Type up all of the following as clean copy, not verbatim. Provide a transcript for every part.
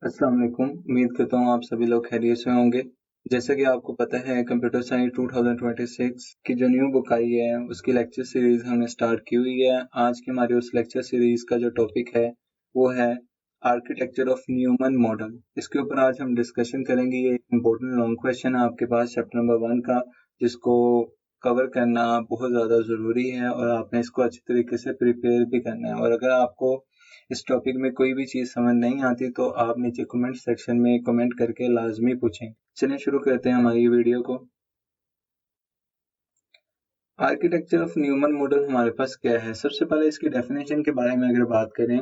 अस्सलाम वालेकुम। उम्मीद करता हूँ आप सभी लोग खैरियत से होंगे। जैसा कि आपको पता है कंप्यूटर साइंस 2026 की जो न्यू बुक आई है उसकी लेक्चर सीरीज हमने स्टार्ट की हुई है। आज की हमारी उस लेक्चर सीरीज का जो टॉपिक है वो है आर्किटेक्चर ऑफ न्यूमन मॉडल। इसके ऊपर आज हम डिस्कशन करेंगे। ये इम्पोर्टेंट लॉन्ग क्वेश्चन है आपके पास चैप्टर नंबर 1 का, जिसको कवर करना बहुत ज़्यादा ज़रूरी है और आपने इसको अच्छी तरीके से प्रिपेयर भी करना है। और अगर आपको इस टॉपिक में कोई भी चीज़ समझ नहीं आती तो आप नीचे कमेंट सेक्शन में कमेंट करके लाजमी पूछें। चलिए शुरू करते हैं हमारी वीडियो को। आर्किटेक्चर ऑफ न्यूमन मॉडल हमारे पास क्या है? सबसे पहले इसकी डेफिनेशन के बारे में अगर बात करें,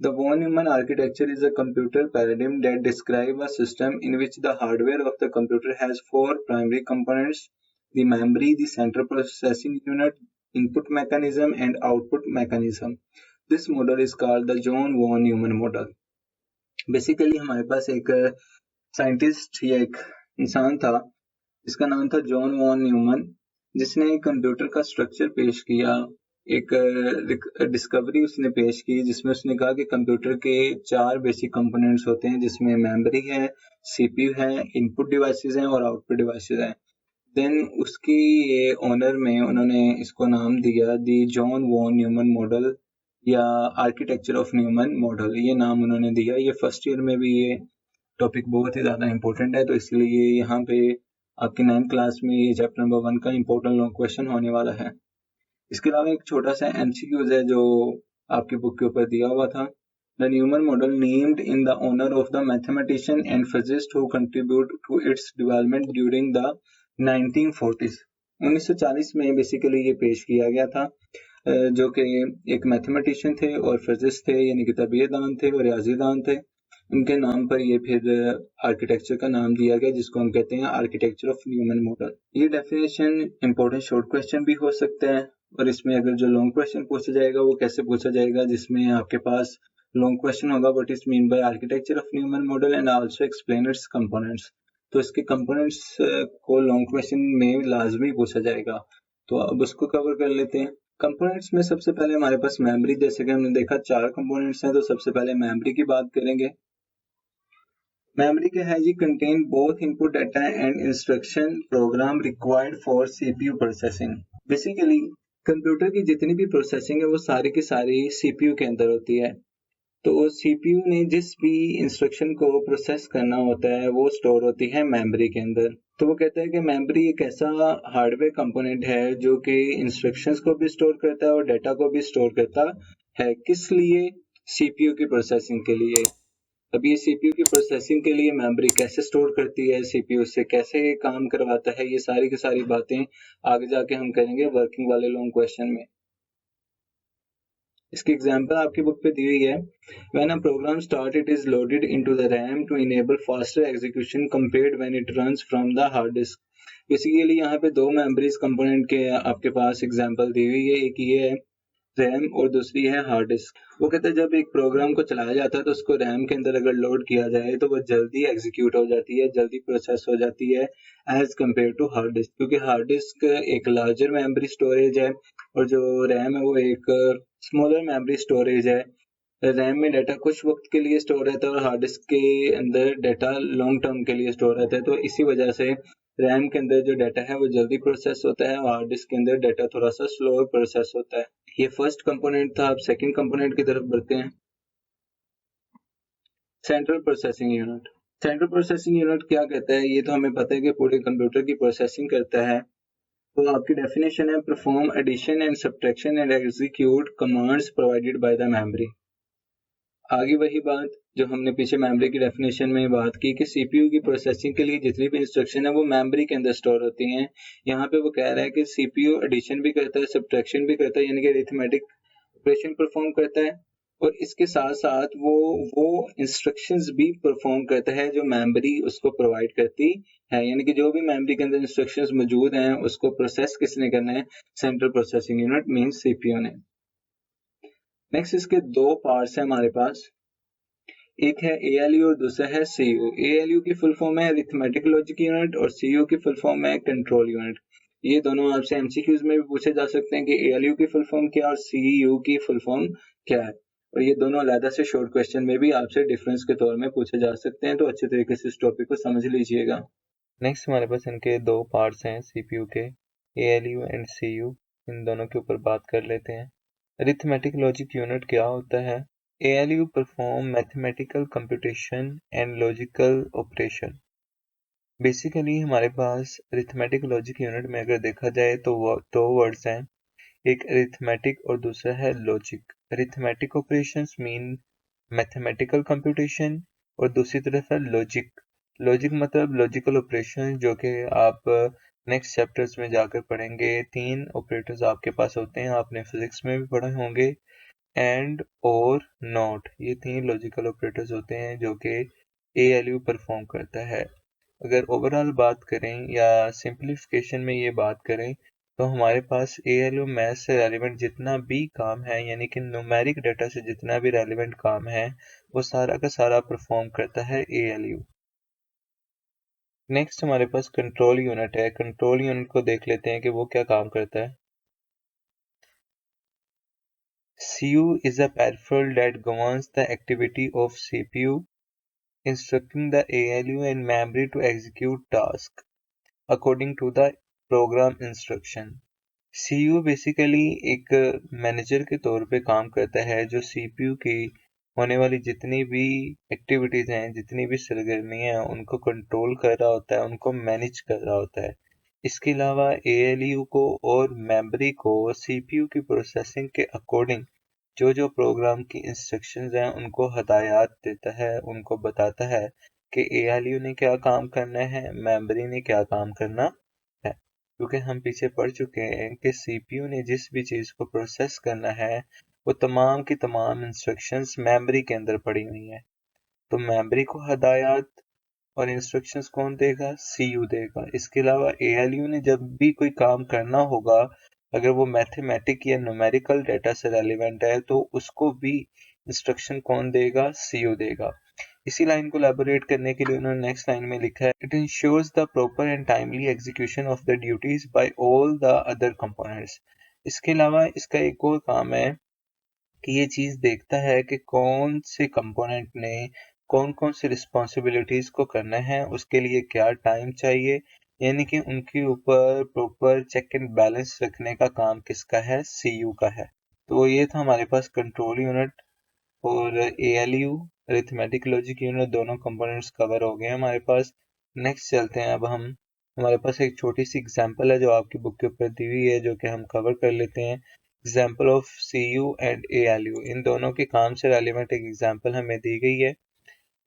the von Neumann architecture is a computer paradigm that describe a system in which the hardware of the computer has four primary components, the memory, the central processing unit, input mechanism and output mechanism. This model is called the John von Neumann model. Basically हमारे पास एक scientist या एक इंसान था जिसका नाम था जॉन वॉन न्यूमन, जिसने कंप्यूटर का स्ट्रक्चर पेश किया। एक डिस्कवरी उसने पेश की जिसमें उसने कहा कि कंप्यूटर के 4 बेसिक कंपोनेंट्स होते हैं, जिसमें मेमोरी है, सीपीयू है, इनपुट डिवाइसेस हैं और आउटपुट डिवाइसेस हैं। देन उसकी ये ऑनर में उन्होंने इसको नाम दिया दी जॉन वॉन न्यूमन मॉडल या आर्किटेक्चर ऑफ न्यूमन मॉडल, ये नाम उन्होंने दिया। ये फर्स्ट ईयर में भी ये टॉपिक बहुत ही ज़्यादा इंपॉर्टेंट है, तो इसलिए यहाँ पे आपकी 9th क्लास में ये चैप्टर नंबर 1 का इंपॉर्टेंट लॉन्ग क्वेश्चन होने वाला है। इसके अलावा एक छोटा सा एमसीक्यूज है जो आपकी बुक के ऊपर दिया हुआ था। The Neumann model named in the honour of the mathematician and physicist who contribute to its development during the 1940s। 1940 में बेसिकली ये पेश किया गया था, जो कि एक मैथमेटिशियन थे और फिजिस्ट थे, यानी कि तबीयतदान थे और रियाजीदान थे। उनके नाम पर ये फिर आर्किटेक्चर का नाम दिया गया, जिसको हम कहते हैं आर्किटेक्चर ऑफ न्यूमन मॉडल। ये डेफिनेशन इंपॉर्टेंट शॉर्ट क्वेश्चन भी हो सकते हैं, और इसमें अगर जो लॉन्ग क्वेश्चन पूछा जाएगा वो कैसे पूछा जाएगा, जिसमें आपके पास लॉन्ग क्वेश्चन होगा what is mean by architecture of Neumann model and also explain its components. तो इसके कंपोनेंट्स को लॉन्ग क्वेश्चन में लाजमी पूछा जाएगा, तो अब उसको कवर कर लेते हैं। कंपोनेंट्स में सबसे पहले हमारे पास मेमोरी, जैसे कि हमने देखा 4 कंपोनेंट्स हैं, तो सबसे पहले मेमोरी की बात करेंगे। मेमोरी क्या है जी? Contain both input data and instruction program required for CPU processing. Basically computer की जितनी भी प्रोसेसिंग है वो सारी की सारी सीपीयू के अंदर होती है। तो सीपीयू ने जिस भी इंस्ट्रक्शन को प्रोसेस करना होता है वो स्टोर होती है मेमोरी के अंदर। तो वो कहते हैं कि मेमोरी एक ऐसा हार्डवेयर कंपोनेंट है जो कि इंस्ट्रक्शंस को भी स्टोर करता है और डाटा को भी स्टोर करता है। किस लिए? सीपीयू की प्रोसेसिंग के लिए। अब ये सीपीयू की प्रोसेसिंग के लिए मेमोरी कैसे स्टोर करती है, सीपीयू से कैसे काम करवाता है, ये सारी की सारी बातें आगे जाके हम करेंगे वर्किंग वाले लॉन्ग क्वेश्चन में। इसकी एग्जांपल आपकी बुक पे दी हुई है। When a program start it is loaded into the RAM to enable faster execution compared when it runs from the hard disk। Basically यहाँ पे 2 मेमोरीज कंपोनेंट के आपके पास एग्जांपल दी हुई है, एक ये है रैम और दूसरी है हार्ड डिस्क। वो कहते हैं जब एक प्रोग्राम को चलाया जाता है तो उसको रैम के अंदर अगर लोड किया जाए तो वो जल्दी एग्जीक्यूट हो जाती है, जल्दी प्रोसेस हो जाती है as compare to hard disk, क्योंकि हार्ड डिस्क एक लार्जर मेमोरी स्टोरेज है और जो रैम है वो एक स्मॉलर मेमोरी स्टोरेज है। रैम में डाटा कुछ वक्त के लिए स्टोर रहता है और हार्ड डिस्क के अंदर डाटा लॉन्ग टर्म के लिए स्टोर रहता है। तो इसी वजह से रैम के अंदर जो डाटा है वो जल्दी प्रोसेस होता है और हार्ड डिस्क के अंदर डाटा थोड़ा सा स्लो प्रोसेस होता है। ये फर्स्ट कंपोनेंट था। अब सेकंड कंपोनेंट की तरफ बढ़ते हैं। Central processing unit. Central processing unit क्या कहता है? ये तो हमें पता है कि पूरे कंप्यूटर की प्रोसेसिंग करता है। तो आपकी डेफिनेशन है perform addition and subtraction and execute commands provided by the memory. आगे वही बात जो हमने पीछे मेमोरी की डेफिनेशन में बात की कि सीपीयू की प्रोसेसिंग के लिए जितनी भी इंस्ट्रक्शन है वो मेमोरी के अंदर स्टोर होती हैं। यहाँ पे वो कह रहा है कि सीपीयू एडिशन भी करता है, सब्ट्रैक्शन भी करता है, यानी कि अरिथमेटिक ऑपरेशन परफॉर्म करता है, और इसके साथ साथ वो इंस्ट्रक्शंस भी परफॉर्म करता है जो मेमोरी उसको प्रोवाइड करती है। यानी कि जो भी मेमोरी के अंदर इंस्ट्रक्शंस मौजूद हैं उसको प्रोसेस किसने करना है? Central processing unit means CPU ने। नेक्स्ट इसके 2 पार्ट्स हैं हमारे पास, एक है ALU और दूसरा है CU। ALU की फुल फॉर्म है अरिथमेटिक लॉजिक यूनिट और CU की फुल फॉर्म है कंट्रोल यूनिट। ये दोनों आपसे MCQs में भी पूछे जा सकते हैं कि ALU की फुल फॉर्म क्या और CU की फुल फॉर्म क्या है। और ये दोनों अलग से शॉर्ट क्वेश्चन में भी आपसे डिफरेंस के तौर में पूछे जा सकते हैं, तो अच्छे तरीके से इस टॉपिक को समझ लीजिएगा। नेक्स्ट हमारे पास इनके दो पार्ट्स हैं CPU के, ALU एंड CU। इन दोनों के ऊपर बात कर लेते हैं। अरिथमेटिक लॉजिक यूनिट क्या होता है? ALU perform mathematical computation and logical operation. Basically हमारे पास अरिथमेटिक लॉजिक यूनिट में अगर देखा जाए तो वो दो वर्ड्स हैं, एक अरिथमेटिक और दूसरा है logic. Arithmetic operations mean mathematical computation और दूसरी तरफ है लॉजिक। लॉजिक मतलब लॉजिकल ऑपरेशन, जो कि आप नेक्स्ट चैप्टर्स में जाकर पढ़ेंगे। 3 ऑपरेटर्स आपके पास होते हैं, आपने फिजिक्स में भी पढ़े होंगे। एंड और नॉट, ये 3 लॉजिकल ऑपरेटर्स होते हैं जो कि ALU परफॉर्म करता है। अगर ओवरऑल बात करें या सिंप्लीफिकेशन में ये बात करें तो हमारे पास ALU मैथ से रेलिवेंट जितना भी काम है, यानी कि न्यूमेरिक डाटा से जितना भी रेलिवेंट काम है, वो सारा का सारा परफॉर्म करता है ALU। नेक्स्ट हमारे पास कंट्रोल यूनिट है। कंट्रोल यूनिट को देख लेते हैं कि वो क्या काम करता है। CU is a peripheral that governs the activity of CPU, instructing the ALU and memory to execute tasks according to the program instruction। CU basically एक मैनेजर के तौर पे काम करता है जो CPU की होने वाली जितनी भी एक्टिविटीज हैं, जितनी भी सरगर्मियां हैं, उनको कंट्रोल कर रहा होता है, उनको मैनेज कर रहा होता है। इसके अलावा ALU को और मेमोरी को CPU की प्रोसेसिंग के अकॉर्डिंग जो प्रोग्राम की इंस्ट्रक्शंस हैं उनको हदायत देता है, उनको बताता है कि ALU ने क्या काम करना है, मेमोरी ने क्या काम करना है। क्योंकि हम पीछे पढ़ चुके हैं कि CPU ने जिस भी चीज़ को प्रोसेस करना है वो तमाम की तमाम इंस्ट्रक्शंस मेमोरी के अंदर पड़ी हुई हैं। तो मेमोरी को हदायत और इंस्ट्रक्शंस कौन देगा? CU देगा। इसके अलावा ALU ने जब भी कोई काम करना होगा, अगर वो मैथमेटिक या न्यूमेरिकल डाटा से रेलिवेंट है, तो उसको भी इंस्ट्रक्शन कौन देगा? CU देगा। इसी लाइन को एलैबोरेट करने के लिए उन्होंने नेक्स्ट लाइन में लिखा है, it ensures the proper and timely execution of the duties by all the other components. इसके अलावा इसका एक और काम है कि ये चीज़ देखता है कि कौन से कंपोनेंट ने कौन कौन सी रिस्पॉन्सिबिलिटीज़ को करना है, उसके लिए क्या टाइम चाहिए, यानी कि उनके ऊपर प्रॉपर चेक एंड बैलेंस रखने का काम किसका है? CU का है। तो ये था हमारे पास कंट्रोल यूनिट और ALU अरिथमेटिक लॉजिक यूनिट, दोनों कंपोनेंट्स कवर हो गए हमारे पास। नेक्स्ट चलते हैं अब हम, हमारे पास एक छोटी सी एग्जांपल है जो आपकी बुक के ऊपर दी हुई है, जो कि हम कवर कर लेते हैं। Example of CU and ALU, इन दोनों के काम से रेलिवेंट एक एग्जांपल हमें दी गई है,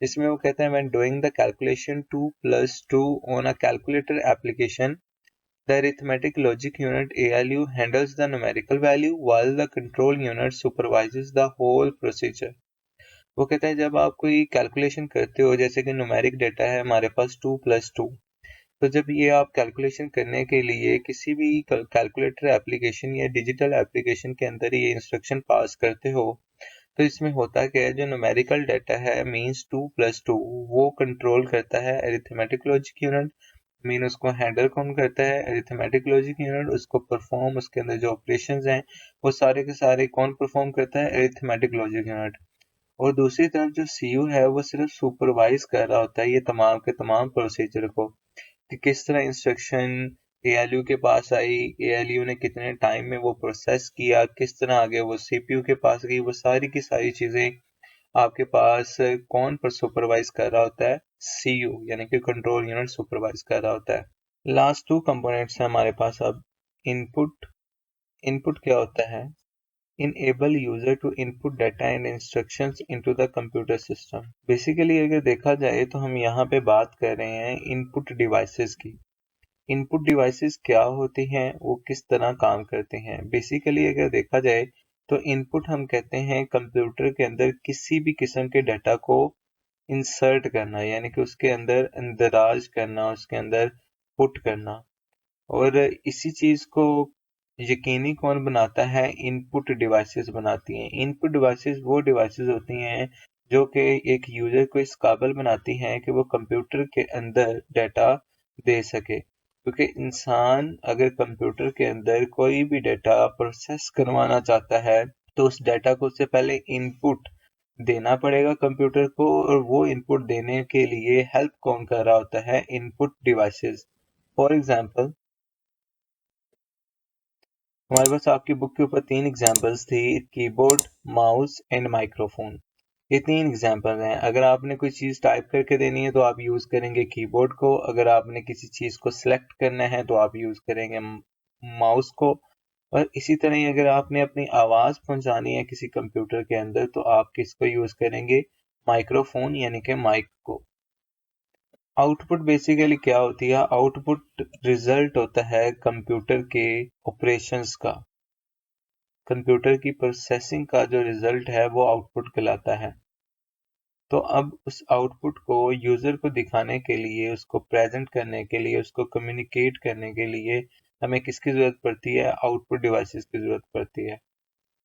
जिसमें वो कहते हैं when doing the calculation 2 + 2 on a calculator application, the arithmetic logic unit ALU handles the numerical value while the control unit supervises the whole procedure। वो कहता है जब आप कोई कैलकुलेशन करते हो, जैसे कि न्यूमेरिक डेटा है हमारे पास 2 + 2, तो जब ये आप कैलकुलेशन करने के लिए किसी भी कैलकुलेटर एप्लीकेशन या डिजिटल एप्लीकेशन के अंदर ये इंस्ट्रक्शन पास करते हो, तो इसमें होता क्या है, जो न्यूमेरिकल डाटा है मीन्स 2 + 2, वो कंट्रोल करता है अरिथमेटिक लॉजिक यूनिट। मीन उसको हैंडल कौन करता है? Arithmetic logic unit. उसको परफॉर्म, उसके अंदर जो ऑपरेशंस हैं वो सारे के सारे कौन परफॉर्म करता है? Arithmetic logic unit. और दूसरी तरफ जो CU है वो सिर्फ सुपरवाइज कर रहा होता है ये तमाम के तमाम प्रोसीजर को, कि किस तरह इंस्ट्रक्शन ALU के पास आई, ALU ने कितने टाइम में वो प्रोसेस किया, किस तरह आगे वो CPU के पास गई, वो सारी की सारी चीज़ें आपके पास कौन पर सुपरवाइज कर रहा होता है? CU, यानी कि कंट्रोल यूनिट सुपरवाइज कर रहा होता है। लास्ट 2 कंपोनेंट्स हैं हमारे पास अब। इनपुट। इनपुट क्या होता है? enable user to input data and instructions into the computer system। Basically अगर देखा जाए तो हम यहाँ पे बात कर रहे हैं इनपुट डिवाइसेस की। इनपुट डिवाइसेस क्या होती हैं, वो किस तरह काम करते हैं? बेसिकली अगर देखा जाए तो इनपुट हम कहते हैं कंप्यूटर के अंदर किसी भी किस्म के डाटा को इंसर्ट करना, यानी कि उसके अंदर अंदराज करना, उसके अंदर पुट करना। और इसी चीज को यकीनी कौन बनाता है? इनपुट डिवाइसेस बनाती हैं। इनपुट डिवाइसेस वो डिवाइसेस होती हैं जो कि एक यूजर को इस काबिल बनाती हैं कि वो कंप्यूटर के अंदर डाटा दे सके। क्योंकि इंसान अगर कंप्यूटर के अंदर कोई भी डाटा प्रोसेस करवाना चाहता है तो उस डाटा को उससे पहले इनपुट देना पड़ेगा कंप्यूटर को, और वो इनपुट देने के लिए हेल्प कौन कर रहा होता है? Input devices. फॉर एग्जांपल, हमारे पास आपकी बुक के ऊपर 3 एग्जांपल्स थी, कीबोर्ड, माउस एंड माइक्रोफोन। ये 3 एग्जांपल हैं। अगर आपने कोई चीज़ टाइप करके देनी है तो आप यूज़ करेंगे कीबोर्ड को, अगर आपने किसी चीज़ को सिलेक्ट करना है तो आप यूज़ करेंगे माउस को, और इसी तरह ही अगर आपने अपनी आवाज़ पहुंचानी है किसी कंप्यूटर के अंदर तो आप किसको यूज़ करेंगे? माइक्रोफोन यानी कि माइक को। आउटपुट बेसिकली क्या होती है? आउटपुट रिजल्ट होता है कंप्यूटर के ऑपरेशंस का, कंप्यूटर की प्रोसेसिंग का जो रिजल्ट है वो आउटपुट कहलाता है। तो अब उस आउटपुट को यूजर को दिखाने के लिए, उसको प्रेजेंट करने के लिए, उसको कम्युनिकेट करने के लिए हमें किसकी जरूरत पड़ती है? आउटपुट डिवाइसेस की जरूरत पड़ती है।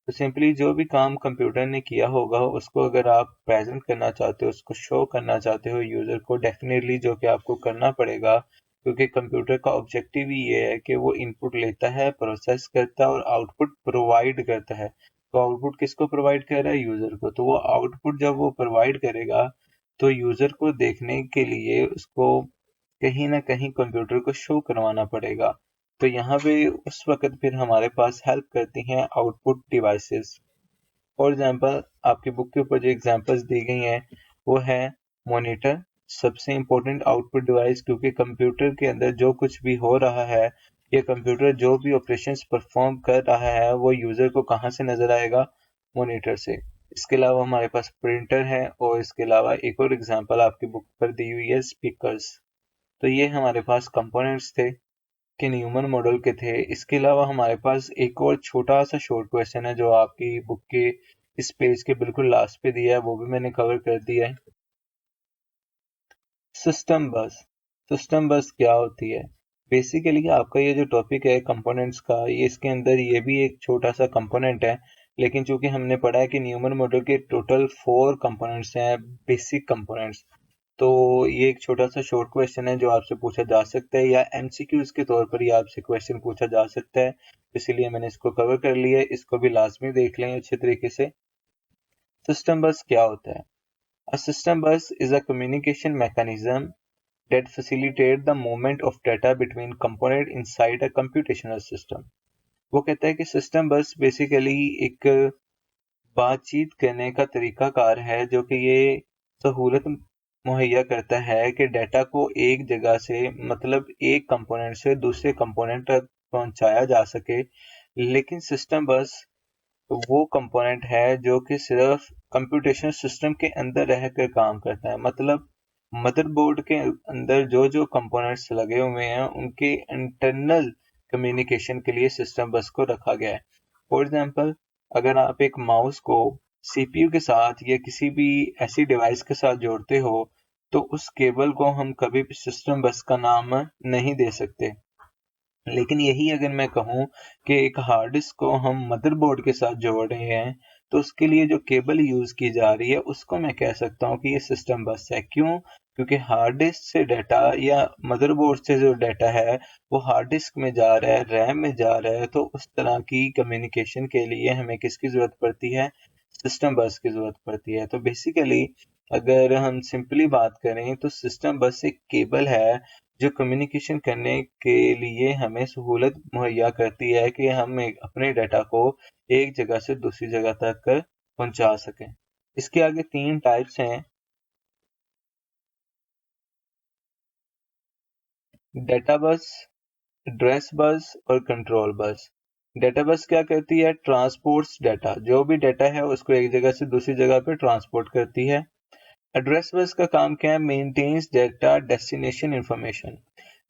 तो सिंपली जो भी काम कंप्यूटर ने किया होगा उसको अगर आप प्रेजेंट करना चाहते हो, उसको शो करना चाहते हो यूजर को, डेफिनेटली जो कि आपको करना पड़ेगा, क्योंकि कंप्यूटर का ऑब्जेक्टिव ही ये है कि वो इनपुट लेता है, प्रोसेस करता है और आउटपुट प्रोवाइड करता है। तो आउटपुट किसको प्रोवाइड कर रहा है? यूजर को। तो वो आउटपुट जब वो प्रोवाइड करेगा तो यूजर को देखने के लिए उसको कहीं ना कहीं कंप्यूटर को शो करवाना पड़ेगा। तो यहाँ पे उस वक्त फिर हमारे पास हेल्प करती हैं आउटपुट डिवाइसेस। फॉर एग्जांपल, आपकी बुक के ऊपर जो एग्जांपल्स दी गई हैं वो है मॉनिटर, सबसे इम्पोर्टेंट आउटपुट डिवाइस, क्योंकि कंप्यूटर के अंदर जो कुछ भी हो रहा है या कंप्यूटर जो भी ऑपरेशंस परफॉर्म कर रहा है वो यूजर को कहाँ से नजर आएगा? मॉनिटर से। इसके अलावा हमारे पास प्रिंटर है, और इसके अलावा एक और एग्जांपल आपकी बुक पर दी हुई है स्पीकर्स। तो ये हमारे पास कंपोनेंट्स थे कि न्यूमन मॉडल के थे। इसके अलावा हमारे पास एक और छोटा सा शॉर्ट क्वेश्चन है जो आपकी बुक के इस पेज के बिल्कुल लास्ट पे दिया है, वो भी मैंने कवर कर दिया है। सिस्टम बस। सिस्टम बस क्या होती है? बेसिकली आपका ये जो टॉपिक है कंपोनेंट्स का, ये इसके अंदर ये भी एक छोटा सा कंपोनेंट है, लेकिन चूंकि हमने पढ़ा है कि न्यूमन मॉडल के टोटल 4 कंपोनेंट्स हैं, बेसिक कंपोनेंट्स। तो ये एक छोटा सा शॉर्ट क्वेश्चन है जो आपसे पूछा जा सकता है, या एमसीक्यूज के तौर पर ही आपसे क्वेश्चन पूछा जा सकता है, इसीलिए मैंने इसको कवर कर लिया है। इसको भी लाजमी देख लें अच्छे तरीके से। सिस्टम बस क्या होता है? A system bus is a communication mechanism that facilitates the movement of data between components inside a computational system. वो कहता है कि सिस्टम बस बेसिकली एक बातचीत करने का तरीकाकार है जो कि ये सहूलत मुहैया करता है कि डाटा को एक जगह से, मतलब एक कंपोनेंट से दूसरे कंपोनेंट तक पहुंचाया जा सके। लेकिन सिस्टम बस वो कंपोनेंट है जो कि सिर्फ कंप्यूटेशन सिस्टम के अंदर रहकर काम करता है, मतलब मदरबोर्ड के अंदर जो जो कंपोनेंट्स लगे हुए हैं उनके इंटरनल कम्युनिकेशन के लिए सिस्टम बस को रखा गया है। फॉर एग्जांपल, अगर आप एक माउस को सीपीयू के साथ या किसी भी ऐसी डिवाइस के साथ जोड़ते हो तो उस केबल को हम कभी भी सिस्टम बस का नाम नहीं दे सकते। लेकिन यही अगर मैं कहूँ कि एक हार्ड डिस्क को हम मदरबोर्ड के साथ जोड़ रहे हैं तो उसके लिए जो केबल यूज की जा रही है उसको मैं कह सकता हूँ कि ये सिस्टम बस है। क्यों? क्योंकि हार्ड डिस्क से डाटा या मदरबोर्ड से जो डाटा है वो हार्ड डिस्क में जा रहा है, रैम में जा रहा है, तो उस तरह की कम्युनिकेशन के लिए हमें किसकी जरूरत पड़ती है? सिस्टम बस की जरूरत पड़ती है। तो बेसिकली अगर हम सिंपली बात करें तो सिस्टम बस एक केबल है जो कम्युनिकेशन करने के लिए हमें सहूलत मुहैया करती है कि हम अपने डाटा को एक जगह से दूसरी जगह तक पहुंचा सकें। इसके आगे 3 टाइप्स हैं, डाटा बस, एड्रेस बस और कंट्रोल बस। डाटा बस क्या करती है? ट्रांसपोर्ट्स डाटा, जो भी डाटा है उसको एक जगह से दूसरी जगह पे ट्रांसपोर्ट करती है। एड्रेस बस का काम क्या है? Maintains data destination information.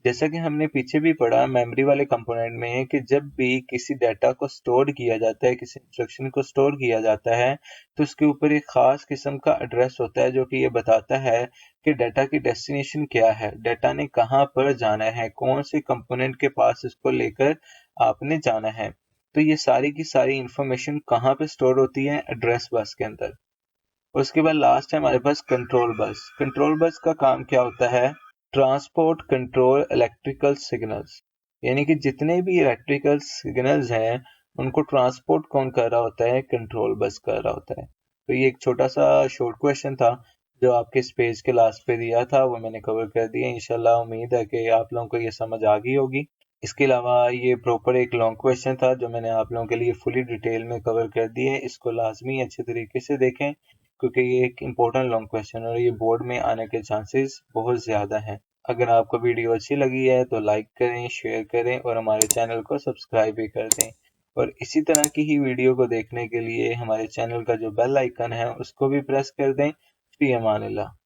जैसा कि हमने पीछे भी पढ़ा मेमोरी वाले कंपोनेंट में कि जब भी किसी डाटा को स्टोर किया जाता है, किसी इंस्ट्रक्शन को स्टोर किया जाता है, तो उसके ऊपर एक खास किस्म का एड्रेस होता है जो कि ये बताता है कि डाटा की डेस्टिनेशन क्या है, डाटा ने कहाँ पर जाना है, कौन से कंपोनेंट के पास इसको लेकर आपने जाना है। तो ये सारी की सारी इंफॉर्मेशन कहाँ पे स्टोर होती है? एड्रेस बस के अंदर। उसके बाद लास्ट है हमारे पास कंट्रोल बस। कंट्रोल बस का काम क्या होता है? ट्रांसपोर्ट कंट्रोल इलेक्ट्रिकल सिग्नल्स, यानी कि जितने भी इलेक्ट्रिकल सिग्नल्स हैं उनको ट्रांसपोर्ट कौन कर रहा होता है? कंट्रोल बस कर रहा होता है। तो ये एक छोटा सा शॉर्ट क्वेश्चन था जो आपके इस पेज के लास्ट पे दिया था, वो मैंने कवर कर दिया। इंशाल्लाह उम्मीद है कि आप लोगों को ये समझ आ गई होगी। इसके अलावा ये प्रॉपर एक लॉन्ग क्वेश्चन था जो मैंने आप लोगों के लिए फुली डिटेल में कवर कर दिया है। इसको लाजमी अच्छे तरीके से देखें क्योंकि ये एक इम्पोर्टेंट लॉन्ग क्वेश्चन है और ये बोर्ड में आने के चांसेस बहुत ज़्यादा हैं। अगर आपको वीडियो अच्छी लगी है तो लाइक करें, शेयर करें और हमारे चैनल को सब्सक्राइब भी कर दें। और इसी तरह की ही वीडियो को देखने के लिए हमारे चैनल का जो बेल आइकन है उसको भी प्रेस कर दें। फी अमान अल्लाह।